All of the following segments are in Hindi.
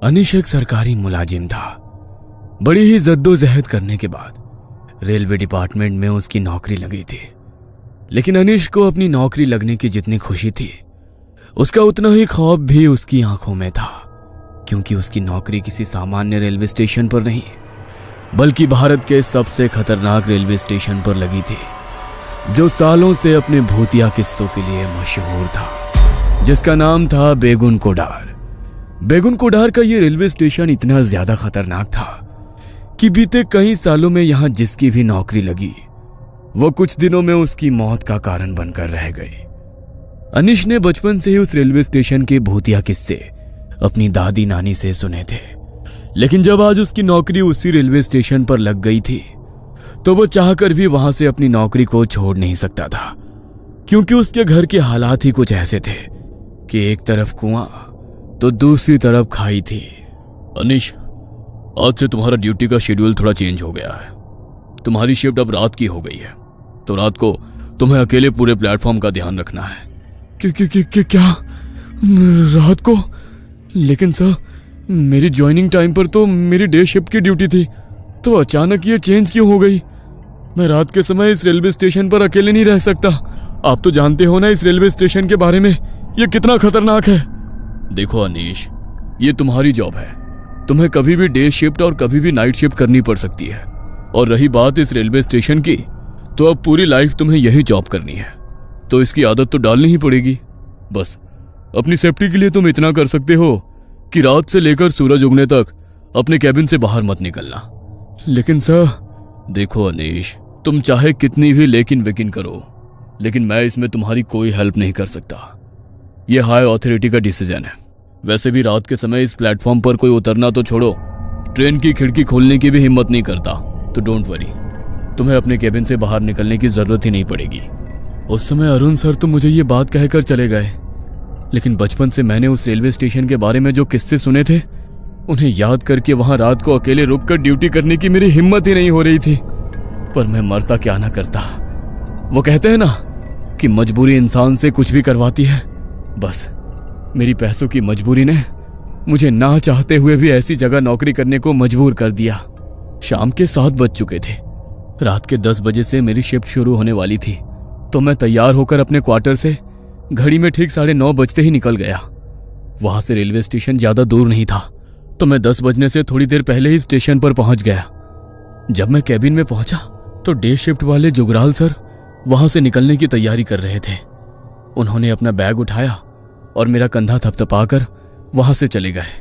अनीश एक सरकारी मुलाजिम था। बड़ी ही जद्दोजहद करने के बाद रेलवे डिपार्टमेंट में उसकी नौकरी लगी थी। लेकिन अनीश को अपनी नौकरी लगने की जितनी खुशी थी, उसका उतना ही खौफ भी उसकी आंखों में था, क्योंकि उसकी नौकरी किसी सामान्य रेलवे स्टेशन पर नहीं, बल्कि भारत के सबसे खतरनाक रेलवे स्टेशन पर लगी थी, जो सालों से अपने भूतिया किस्सों के लिए मशहूर था, जिसका नाम था बेगुन कोडार। बेगुन कोडार का ये रेलवे स्टेशन इतना ज्यादा खतरनाक था कि बीते कई सालों में यहां जिसकी भी नौकरी लगी, वो कुछ दिनों में उसकी मौत का कारण बनकर रह गई। अनीश ने बचपन से ही उस रेलवे स्टेशन के भूतिया किस्से अपनी दादी नानी से सुने थे, लेकिन जब आज उसकी नौकरी उसी रेलवे स्टेशन पर लग गई थी, तो वो चाहकर भी वहां से अपनी नौकरी को छोड़ नहीं सकता था, क्योंकि उसके घर के हालात ही कुछ ऐसे थे कि एक तरफ कुआं तो दूसरी तरफ खाई थी। अनीश, आज से तुम्हारा ड्यूटी का शेड्यूल थोड़ा चेंज हो गया है। तुम्हारी शिफ्ट अब रात की हो गई है, तो रात को तुम्हें अकेले पूरे प्लेटफॉर्म का ध्यान रखना है। क्या रात को? लेकिन सर, मेरी ज्वाइनिंग टाइम पर तो मेरी डे शिफ्ट की ड्यूटी थी, तो अचानक ये चेंज क्यों हो गई? मैं रात के समय इस रेलवे स्टेशन पर अकेले नहीं रह सकता। आप तो जानते हो ना इस रेलवे स्टेशन के बारे में, ये कितना खतरनाक है। देखो अनीश, ये तुम्हारी जॉब है, तुम्हें कभी भी डे शिफ्ट और कभी भी नाइट शिफ्ट करनी पड़ सकती है। और रही बात इस रेलवे स्टेशन की, तो अब पूरी लाइफ तुम्हें यही जॉब करनी है, तो इसकी आदत तो डालनी ही पड़ेगी। बस अपनी सेफ्टी के लिए तुम इतना कर सकते हो कि रात से लेकर सूरज उगने तक अपने कैबिन से बाहर मत निकलना। लेकिन सर, देखो अनीश, तुम चाहे कितनी भी लेकिन वेकिन करो, लेकिन मैं इसमें तुम्हारी कोई हेल्प नहीं कर सकता। यह हाई अथॉरिटी का डिसीजन है। वैसे भी रात के समय इस प्लेटफॉर्म पर कोई उतरना तो छोड़ो, ट्रेन की खिड़की खोलने की भी हिम्मत नहीं करता, तो डोंट वरी, तुम्हें अपने केबिन से बाहर निकलने की जरूरत ही नहीं पड़ेगी। उस समय अरुण सर तो मुझे ये बात कहकर चले गए, लेकिन बचपन से मैंने उस रेलवे स्टेशन के बारे में जो किस्से सुने थे, उन्हें याद करके वहां रात को अकेले रुककर ड्यूटी करने की मेरी हिम्मत ही नहीं हो रही थी। पर मैं मरता क्या ना करता। वो कहते हैं ना कि मजबूरी इंसान से कुछ भी करवाती है। बस मेरी पैसों की मजबूरी ने मुझे ना चाहते हुए भी ऐसी जगह नौकरी करने को मजबूर कर दिया। शाम के 7 बज चुके थे। रात के 10 बजे से मेरी शिफ्ट शुरू होने वाली थी, तो मैं तैयार होकर अपने क्वार्टर से घड़ी में ठीक 9:30 बजते ही निकल गया। वहां से रेलवे स्टेशन ज्यादा दूर नहीं था, तो मैं 10 बजने से थोड़ी देर पहले ही स्टेशन पर पहुंच गया। जब मैं कैबिन में पहुंचा तो डे शिफ्ट वाले जुगराल सर वहां से निकलने की तैयारी कर रहे थे। उन्होंने अपना बैग उठाया और मेरा कंधा थपथपाकर वहां से चले गए।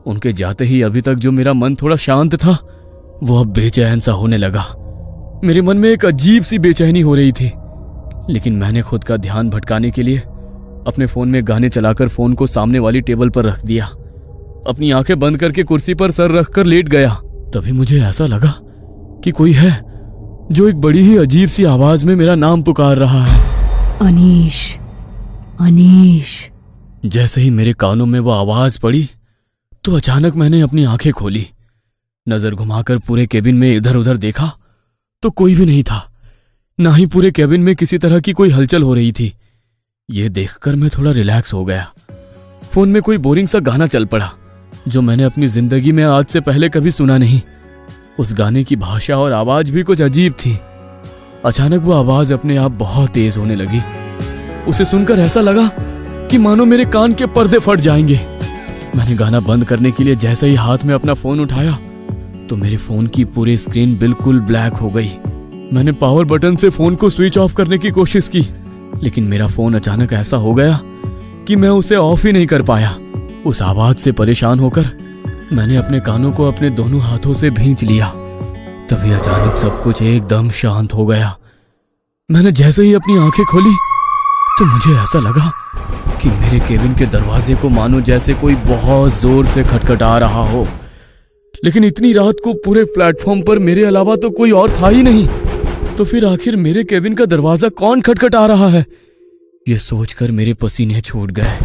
उनके जाते ही अभी तक जो मेरा मन थोड़ा शांत था, वो अब बेचैन सा होने लगा। मेरे मन में एक अजीब सी बेचैनी हो रही थी, लेकिन मैंने खुद का ध्यान भटकाने के लिए अपने फोन में गाने चलाकर फोन को सामने वाली टेबल पर रख दिया। अपनी आंखें बंद करके कुर्सी पर सर रखकर लेट गया। तभी मुझे ऐसा लगा कि कोई है जो एक बड़ी ही अजीब सी आवाज में मेरा नाम पुकार रहा है, अनीश, अनीश। जैसे ही मेरे कानों में वो आवाज पड़ी, तो अचानक मैंने अपनी आंखें खोली। नजर घुमाकर पूरे केबिन में इधर उधर देखा तो कोई भी नहीं था, ना ही पूरे केबिन में किसी तरह की कोई हलचल हो रही थी। ये देखकर मैं थोड़ा रिलैक्स हो गया। फोन में कोई बोरिंग सा गाना चल पड़ा, जो मैंने अपनी जिंदगी में आज से पहले कभी सुना नहीं। उस गाने की भाषा और आवाज भी कुछ अजीब थी। अचानक वो आवाज अपने आप बहुत तेज होने लगी। उसे सुनकर ऐसा लगा कि मानो मेरे कान के पर्दे फट जाएंगे। मैंने गाना बंद करने के लिए जैसे ही हाथ में अपना फोन उठाया, तो मेरे फोन की पूरी स्क्रीन बिल्कुल ब्लैक हो गई। मैंने पावर बटन से फोन को स्विच ऑफ करने की कोशिश की, लेकिन मेरा फोन अचानक ऐसा हो गया कि मैं उसे ऑफ ही नहीं कर पाया। उस आवाज से परेशान होकर मैंने अपने कानों को अपने दोनों हाथों से भींच लिया। तभी अचानक सब कुछ एकदम शांत हो गया। मैंने जैसे ही अपनी आंखें खोली, तो मुझे ऐसा लगा कि मेरे केबिन के दरवाजे को मानो जैसे कोई बहुत जोर से खटखटा रहा हो। लेकिन इतनी रात को पूरे प्लेटफॉर्म पर मेरे अलावा तो कोई और था ही नहीं। तो फिर आखिर मेरे केबिन का दरवाजा कौन खटखटा रहा है? ये सोचकर मेरे पसीने छूट गए,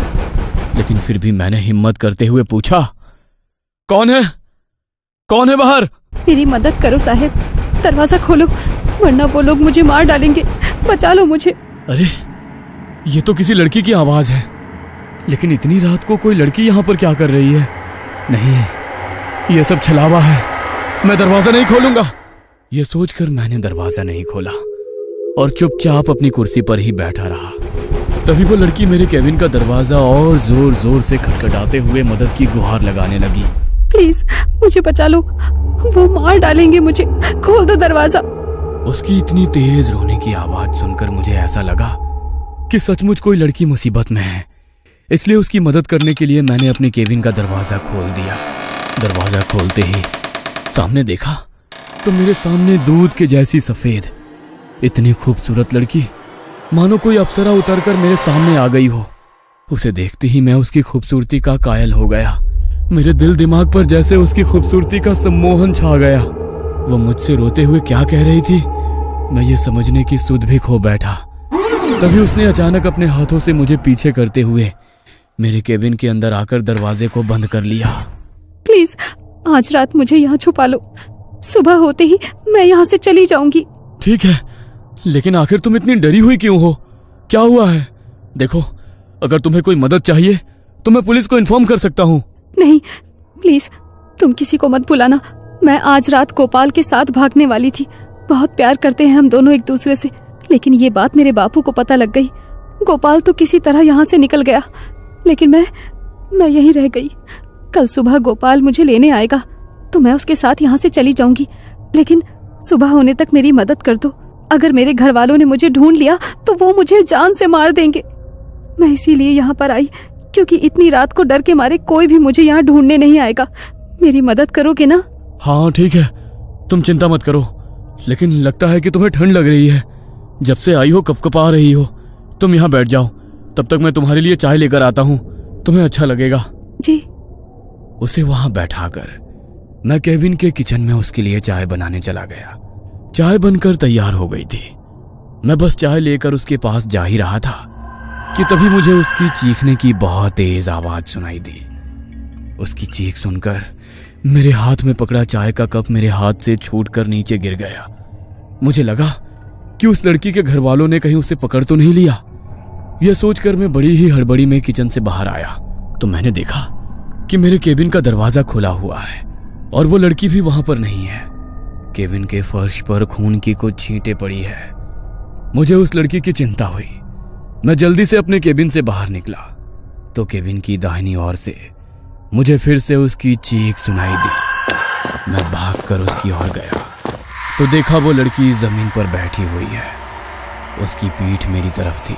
लेकिन फिर भी मैंने हिम्मत करते हुए पूछा, कौन है? कौन है बाहर? मेरी मदद करो साहब, दरवाजा खोलो, वरना वो लोग मुझे मार डालेंगे। बचा लो मुझे। अरे, ये तो किसी लड़की की आवाज है। लेकिन इतनी रात को कोई लड़की यहाँ पर क्या कर रही है? नहीं, ये सब छलावा है, मैं दरवाजा नहीं खोलूंगा। यह सोचकर मैंने दरवाजा नहीं खोला और चुपचाप अपनी कुर्सी पर ही बैठा रहा। तभी वो लड़की मेरे केबिन का दरवाजा और जोर जोर से खटखटाते हुए मदद की गुहार लगाने लगी। प्लीज मुझे बचा लो, वो मार डालेंगे मुझे, खोल दो दरवाजा। उसकी इतनी तेज रोने की आवाज सुनकर मुझे ऐसा लगा कि सचमुच कोई लड़की मुसीबत में है। इसलिए उसकी मदद करने के लिए मैंने अपने केबिन का दरवाजा खोल दिया। दरवाजा खोलते ही सामने देखा तो मेरे सामने दूध के जैसी सफेद इतनी खूबसूरत लड़की, मानो कोई अप्सरा उतरकर मेरे सामने आ गई हो। उसे देखते ही मैं उसकी खूबसूरती का कायल हो गया। मेरे दिल दिमाग पर जैसे उसकी खूबसूरती का सम्मोहन छा गया। वो मुझसे रोते हुए क्या कह रही थी, मैं ये समझने की सुध भी खो बैठा। तभी उसने अचानक अपने हाथों से मुझे पीछे करते हुए मेरे केबिन के अंदर आकर दरवाजे को बंद कर लिया। प्लीज आज रात मुझे यहाँ छुपा लो, सुबह होते ही मैं यहाँ से चली जाऊंगी। ठीक है, लेकिन आखिर तुम इतनी डरी हुई क्यों हो? क्या हुआ है? देखो, अगर तुम्हें कोई मदद चाहिए तो मैं पुलिस को इन्फॉर्म कर सकता हूँ। नहीं प्लीज, तुम किसी को मत बुलाना। मैं आज रात गोपाल के साथ भागने वाली थी। बहुत प्यार करते हैं हम दोनों एक दूसरे से, लेकिन ये बात मेरे बापू को पता लग गई। गोपाल तो किसी तरह यहाँ से निकल गया, लेकिन मैं यहीं रह गई। कल सुबह गोपाल मुझे लेने आएगा तो मैं उसके साथ यहाँ से चली जाऊंगी, लेकिन सुबह होने तक मेरी मदद कर दो। अगर मेरे घर वालों ने मुझे ढूंढ लिया तो वो मुझे जान से मार देंगे। मैं इसीलिए यहाँ पर आई, क्योंकि इतनी रात को डर के मारे कोई भी मुझे यहाँ ढूंढने नहीं आएगा। मेरी मदद करोगे ना? हाँ ठीक है, तुम चिंता मत करो, लेकिन लगता है कि तुम्हें ठंड लग रही है। जब से आई हो कपकपा रही हो। तुम यहाँ बैठ जाओ, तब तक मैं तुम्हारे लिए चाय लेकर आता हूँ, तुम्हें अच्छा लगेगा। जी। उसे वहां बैठाकर मैं केबिन के किचन में उसके लिए चाय बनाने चला गया। चाय बनकर तैयार हो गई थी। मैं बस चाय लेकर उसके पास जा ही रहा था कि तभी मुझे उसकी चीखने की बहुत तेज आवाज सुनाई दी। उसकी चीख सुनकर मेरे हाथ में पकड़ा चाय का कप मेरे हाथ से छूटकर नीचे गिर गया। मुझे लगा कि उस लड़की के घर वालों ने कहीं उसे पकड़ तो नहीं लिया। यह सोचकर मैं बड़ी ही हड़बड़ी में किचन से बाहर आया तो मैंने देखा कि मेरे केबिन का दरवाजा खुला हुआ है और वो लड़की भी वहां पर नहीं है। केबिन के फर्श पर खून की कुछ छींटें पड़ी है। मुझे उस लड़की की चिंता हुई। मैं जल्दी से अपने केबिन से बाहर निकला तो केबिन की दाहिनी ओर से मुझे फिर से उसकी चीख सुनाई दी। मैं भागकर उसकी ओर गया तो देखा वो लड़की जमीन पर बैठी हुई है। उसकी पीठ मेरी तरफ थी।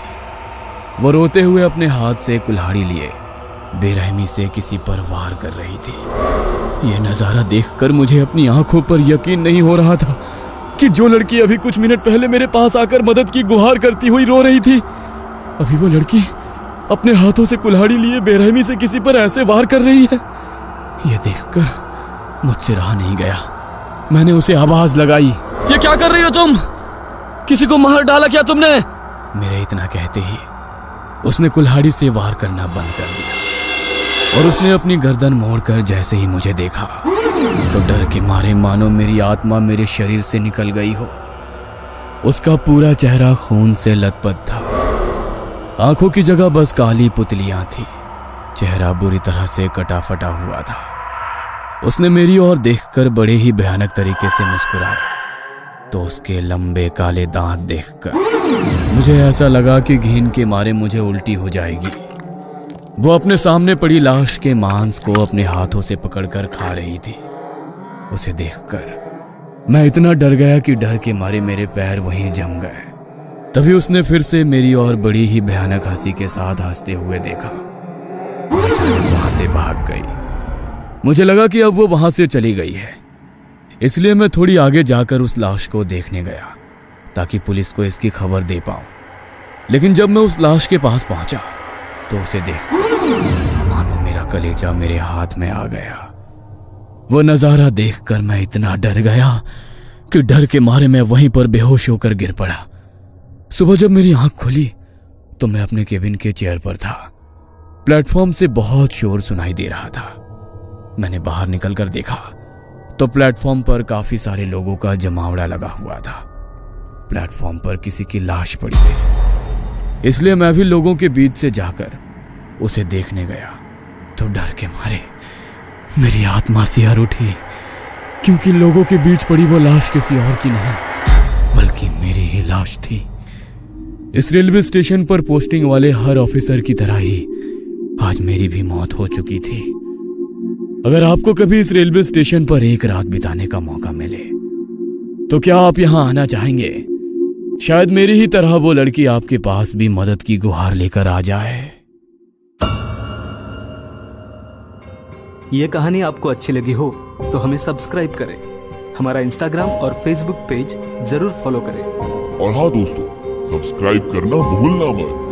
वो रोते हुए अपने हाथ से कुल्हाड़ी लिए बेरहमी से किसी पर वार कर रही थी। यह नजारा देखकर मुझे अपनी आंखों पर यकीन नहीं हो रहा था कि जो लड़की अभी कुछ मिनट पहले मेरे पास आकर मदद की गुहार करती हुई रो रही थी, अभी वो लड़की अपने हाथों से कुल्हाड़ी लिए बेरहमी से किसी पर ऐसे वार कर रही है। यह देखकर मुझसे रहा नहीं गया। मैंने उसे आवाज लगाई, ये क्या कर रही हो तुम? किसी को मार डाला क्या तुमने? मेरे इतना कहते ही उसने कुल्हाड़ी से वार करना बंद कर दिया और उसने अपनी गर्दन मोड़कर जैसे ही मुझे देखा तो डर के मारे मानो मेरी आत्मा मेरे शरीर से निकल गई हो। उसका पूरा चेहरा खून से लथपथ था। आंखों की जगह बस काली पुतलियां थी। चेहरा बुरी तरह से कटा फटा हुआ था। उसने मेरी ओर देखकर बड़े ही भयानक तरीके से मुस्कुराया तो उसके लंबे काले दांत देखकर मुझे ऐसा लगा कि घिन के मारे मुझे उल्टी हो जाएगी। वो अपने सामने पड़ी लाश के मांस को अपने हाथों से पकड़कर खा रही थी। उसे देखकर मैं इतना डर गया कि डर के मारे मेरे पैर वहीं जम गए। तभी उसने फिर से मेरी ओर बड़ी ही भयानक हंसी के साथ हंसते हुए देखा और अचानक वहां से भाग गई। मुझे लगा कि अब वो वहां से चली गई है, इसलिए मैं थोड़ी आगे जाकर उस लाश को देखने गया ताकि पुलिस को इसकी खबर दे पाऊं। लेकिन जब मैं उस लाश के पास पहुंचा तो उसे देख मानो मेरा कलेजा मेरे हाथ में आ गया। वो नजारा देखकर मैं इतना डर गया कि डर के मारे मैं वहीं पर बेहोश होकर गिर पड़ा। सुबह जब मेरी आंख खुली तो मैं अपने केबिन के चेयर पर था। प्लेटफॉर्म से बहुत शोर सुनाई दे रहा था। मैंने बाहर निकलकर देखा तो प्लेटफॉर्म पर काफी सारे लोगों का जमावड़ा लगा हुआ था। प्लेटफॉर्म पर किसी की लाश पड़ी थी, इसलिए मैं भी लोगों के बीच से जाकर उसे देखने गया तो डर के मारे मेरी आत्मा सिहर उठी, क्योंकि लोगों के बीच पड़ी वो लाश किसी और की नहीं बल्कि मेरी ही लाश थी। इस रेलवे स्टेशन पर पोस्टिंग वाले हर ऑफिसर की तरह ही आज मेरी भी मौत हो चुकी थी। अगर आपको कभी इस रेलवे स्टेशन पर एक रात बिताने का मौका मिले तो क्या आप यहां आना चाहेंगे? शायद मेरी ही तरह वो लड़की आपके पास भी मदद की गुहार लेकर आ जाए। ये कहानी आपको अच्छी लगी हो तो हमें सब्सक्राइब करें, हमारा इंस्टाग्राम और फेसबुक पेज जरूर फॉलो करें। और हाँ दोस्तों, सब्सक्राइब करना भूलना मत।